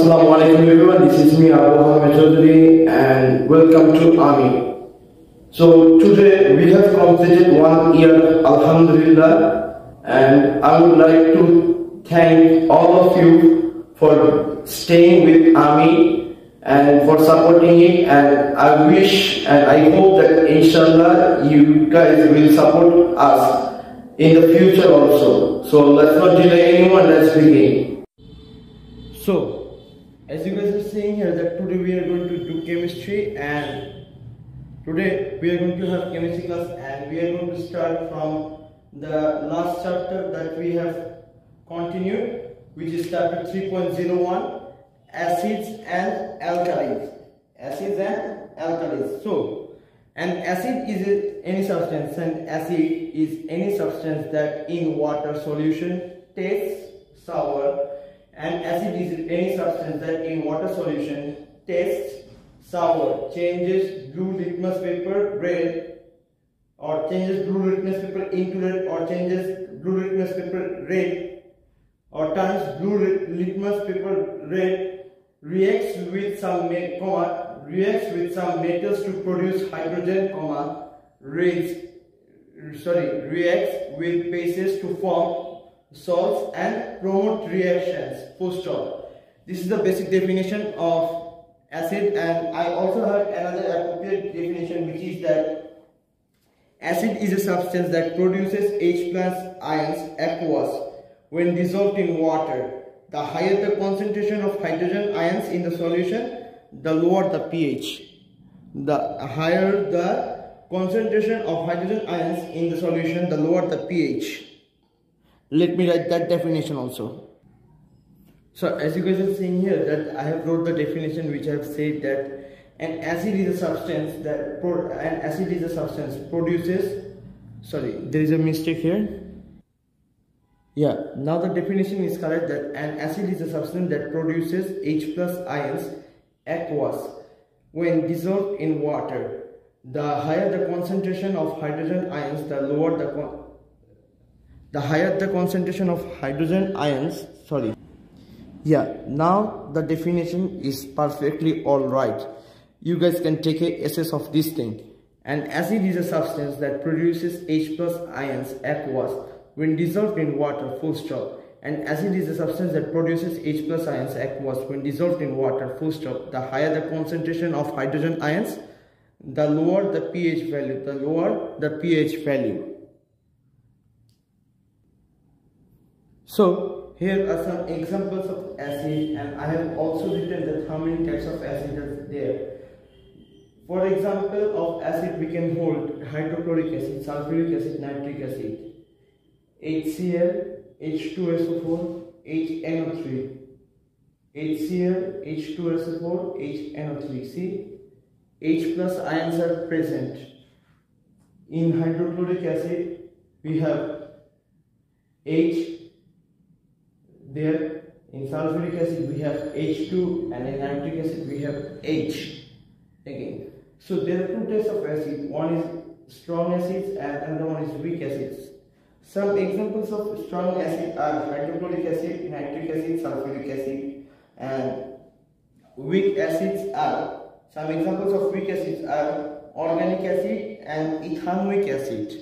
Assalamualaikum everyone, this is me Abu Hamid and welcome to Army. So today we have completed 1 year, Alhamdulillah, and I would like to thank all of you for staying with Army and for supporting it, and I wish and I hope that inshallah you guys will support us in the future also. So let's not delay anyone, let's begin. So as you guys are seeing here that today we are going to do chemistry, and today we are going to have chemistry class, and we are going to start from the last chapter that we have continued, which is chapter 3.01, acids and alkalis. Acids and alkalis. So an acid is any substance, and acid is any substance that in water solution tastes sour, and acid is any substance that in water solution tastes sour, changes blue litmus paper red, or changes blue litmus paper into red, or changes blue litmus paper red, or turns blue litmus paper red, reacts with some metals to produce hydrogen, reacts with bases to form salts and promote reactions. Full stop. This is the basic definition of acid, and I also have another appropriate definition, which is that acid is a substance that produces H plus ions aqueous when dissolved in water. The higher the concentration of hydrogen ions in the solution, the lower the pH. The higher the concentration of hydrogen ions in the solution, the lower the pH. Let me write that definition also. So as you guys are seeing here that I have wrote the definition, which I have said that an acid is a substance that produces, sorry, there is a mistake here. Yeah, now the definition is correct, that an acid is a substance that produces H plus ions aqueous when dissolved in water. The higher the concentration of hydrogen ions, the lower the higher the concentration of hydrogen ions, sorry. Yeah, now the definition is perfectly alright. You guys can take a essence of this thing. An acid is a substance that produces H plus ions aqueous when dissolved in water, full stop. An acid is a substance that produces H plus ions aqueous when dissolved in water, full stop. The higher the concentration of hydrogen ions, the lower the pH value, So here are some examples of acid, and I have also written that how many types of acid are there. For example of acid, we can hold hydrochloric acid, sulfuric acid, nitric acid, HCl, H2SO4, HNO3, HCl, H2SO4, HNO3. See, H plus ions are present. In hydrochloric acid, we have H. There, in sulfuric acid we have H2, and in nitric acid we have H again. So there are two types of acid. One is strong acids and another one is weak acids. Some examples of strong acid are hydrochloric acid, nitric acid, sulfuric acid, and weak acids are, some examples of weak acids are organic acid and ethanoic acid.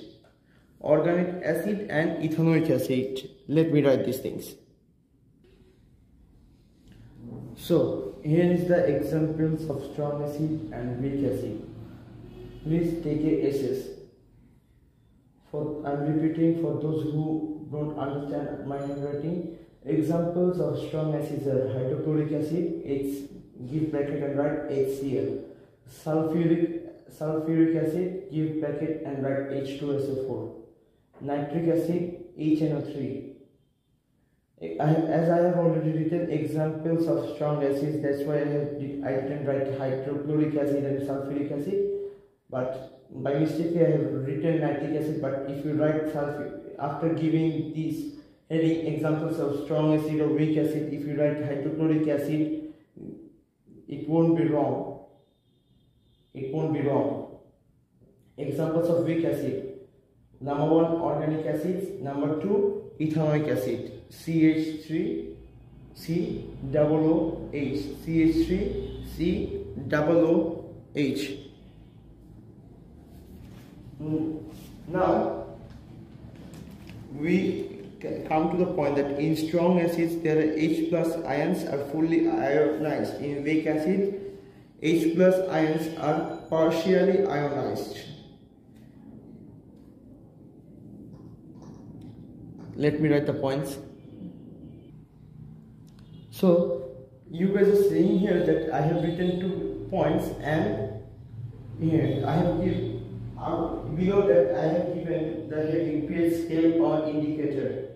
Organic acid and ethanoic acid. Let me write these things. So here is the examples of strong acid and weak acid. Please take a SS. I'm repeating for those who don't understand my handwriting. Examples of strong acids are hydrochloric acid, give bracket and write HCl. Sulfuric acid, give bracket and write H2SO4. Nitric acid, HNO3. As I have already written examples of strong acids, that's why I didn't write hydrochloric acid and sulfuric acid, but by mistake I have written nitric acid. But if you write after giving these heading examples of strong acid or weak acid, if you write hydrochloric acid, it won't be wrong. Examples of weak acid: number 1, organic acids; number 2, ethanoic acid, CH3 COOH, CH3COOH. Now we come to the point that in strong acids there are H plus ions are fully ionized. In weak acid, H plus ions are partially ionized. Let me write the points. So you guys are seeing here that I have written 2 points, and here I have given below that I have given the heading pH scale or indicator,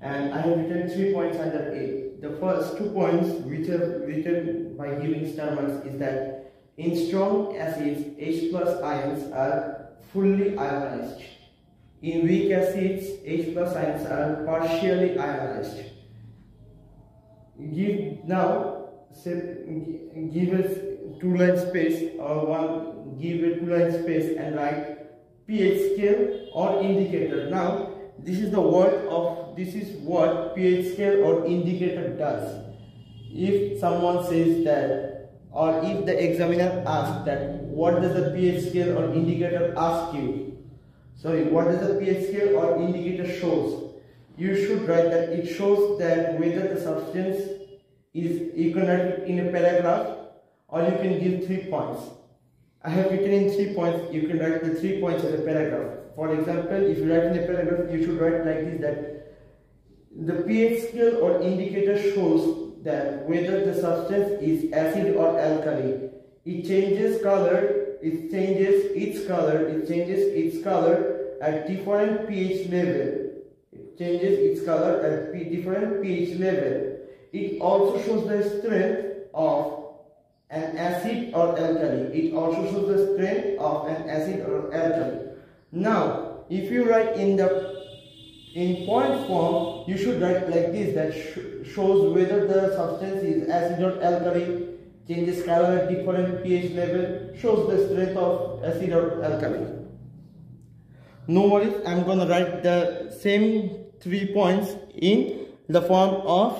and I have written 3 points under A. The first 2 points which are written by giving star marks is that in strong acids H plus ions are fully ionized. In weak acids H plus ions are partially ionized. Give us 2-line space or give a 2-line space and write pH scale or indicator. Now this is what pH scale or indicator does. If someone says that, or if the examiner asks that what does the pH scale or indicator ask you, what does the pH scale or indicator shows, you should write that it shows that whether the substance is, you can write it in a paragraph or you can give 3 points. I have written in 3 points, you can write the 3 points as a paragraph. For example, if you write in a paragraph, you should write like this, that the pH scale or indicator shows that whether the substance is acid or alkali. It changes color, it changes its color at different pH level. It changes its color at different pH level. It also shows the strength of an acid or alkali. Now, if you write in point form, you should write like this, that shows whether the substance is acid or alkali, changes color at different pH level, shows the strength of acid or alkali. No worries, I'm gonna write the same 3 points in the form of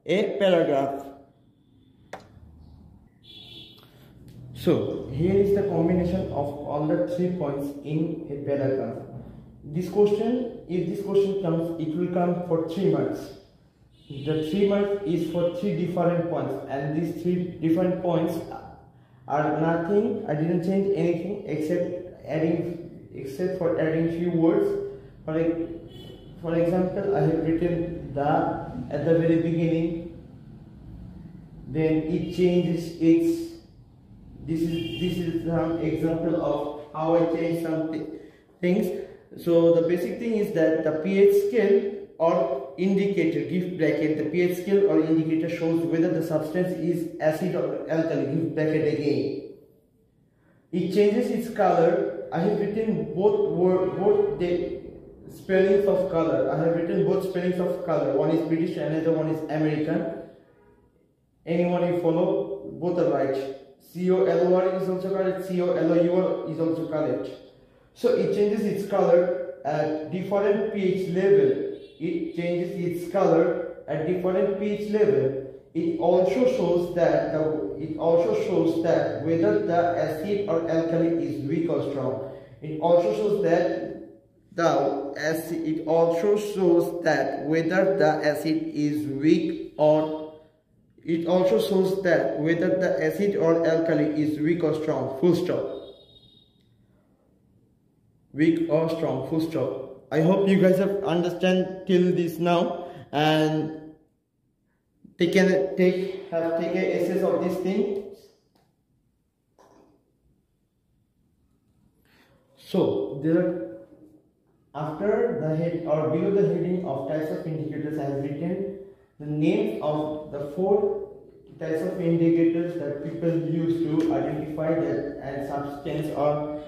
a paragraph. So here is the combination of all the 3 points in a paragraph. This question, if this question comes, it will come for 3 marks. The 3 marks is for 3 different points, and these 3 different points are nothing. I didn't change anything except for adding few words. For example, I have written the at the very beginning, then it changes its. This is some example of how I change some things. So the basic thing is that the pH scale or indicator, give bracket, the pH scale or indicator shows whether the substance is acid or alkali, give bracket again. It changes its color. I have written both the spellings of color. I have written both spellings of color. One is British, another one is American. Anyone you follow, both are right. COLOR is also correct, COLOUR is also correct. So it changes its color at different pH level. It changes its color at different pH level. It also shows that whether the acid or alkali is weak or strong. It also shows that whether the acid is weak or alkali is weak or strong. Full stop. Weak or strong. Full stop. I hope you guys have understand till this now and have taken essays of this thing. So there are, after the head or below the heading of types of indicators, I have written the names of the 4 types of indicators that people use to identify that a substance or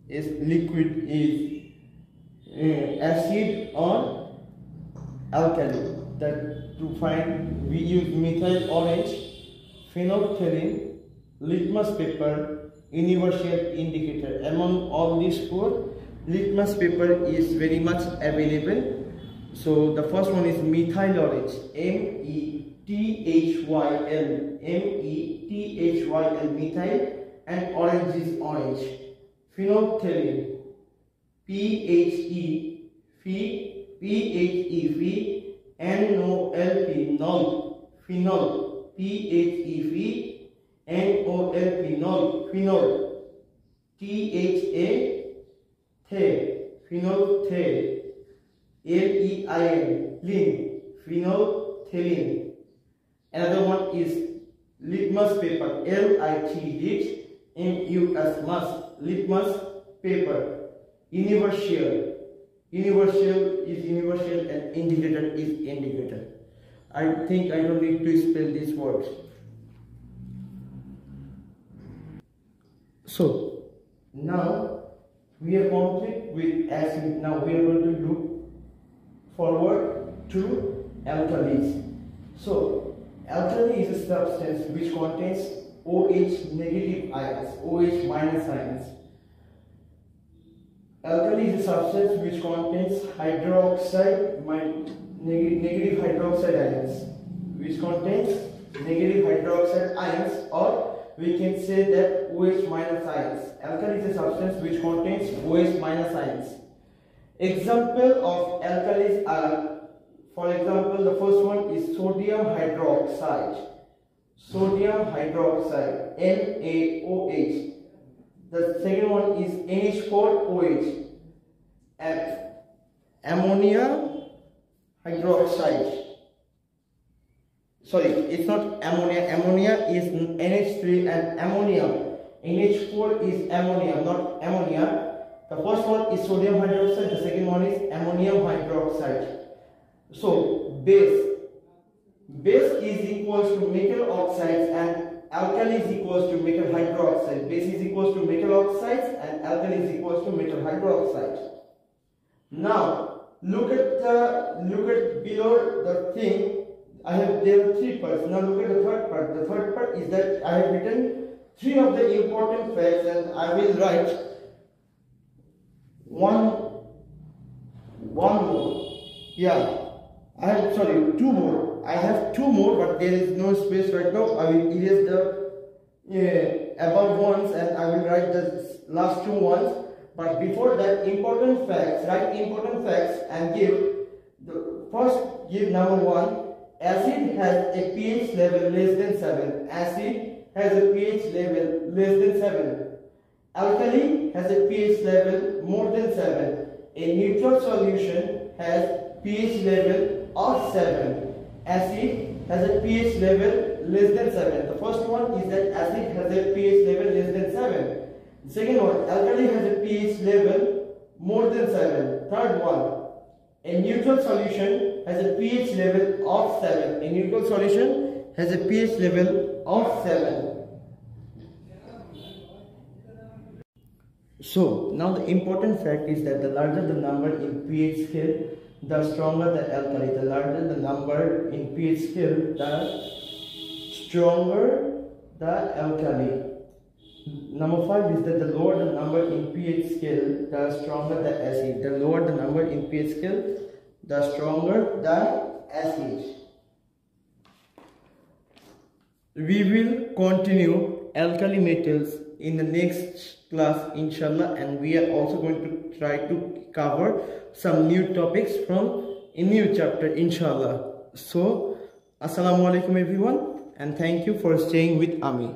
is liquid is acid or alkali. That to find, we use methyl orange, phenolphthalein, litmus paper, universal indicator. Among all these 4, litmus paper is very much available. So the first one is methyl orange, methyl, methyl, and orange is orange. Phenolphthalein, PHEP, nol, phenol, PHEP, nol, phenol, THA, phenolphthalein, LEIN, phenolphthalein. Another one is litmus paper, LIT, litmus paper. Universal is universal and indicator is indicator. I think I don't need to spell these words. So now we are complete with acid. Now we are going to look forward to alkalis. So alkali is a substance which contains OH negative ions, OH minus ions. Alkali is a substance which contains negative hydroxide ions, or we can say that OH minus ions. Alkali is a substance which contains OH minus ions. Example of alkalis are, for example, the first one is sodium hydroxide, NaOH. The second one is NH4OH, ammonia hydroxide. Sorry, it's not ammonia. Ammonia is NH3 and ammonia. NH4 is ammonia, not ammonia. The first one is sodium hydroxide. The second one is ammonium hydroxide. So base is equals to metal oxides and alkali is equals to metal hydroxide. Base is equals to metal oxides and alkali is equals to metal hydroxide. Now look at below the thing. There are 3 parts. Now look at the third part. The third part is that I have written 3 of the important facts, and I will write one more. Yeah, I have 2 more. I have 2 more, but there is no space right now. I will erase the above ones and I will write the last 2 ones. But before that, important facts. Write important facts and give number 1. Acid has a pH level less than 7. Acid has a pH level less than 7. Alkali has a pH level more than 7. A neutral solution has pH level of 7. Acid has a pH level less than 7. The first one is that acid has a pH level less than 7. The second one, alkali has a pH level more than 7. Third one, a neutral solution has a pH level of 7. A neutral solution has a pH level of 7. So now the important fact is that the larger the number in pH scale, the stronger the alkali. The larger the number in pH scale, the stronger the alkali. Number 5 is that the lower the number in pH scale, the stronger the acid. The lower the number in pH scale, the stronger the acid. We will continue alkali metals in the next class, inshallah, and we are also going to try to cover some new topics from a new chapter, inshallah. So assalamu alaikum everyone, and thank you for staying with Ami.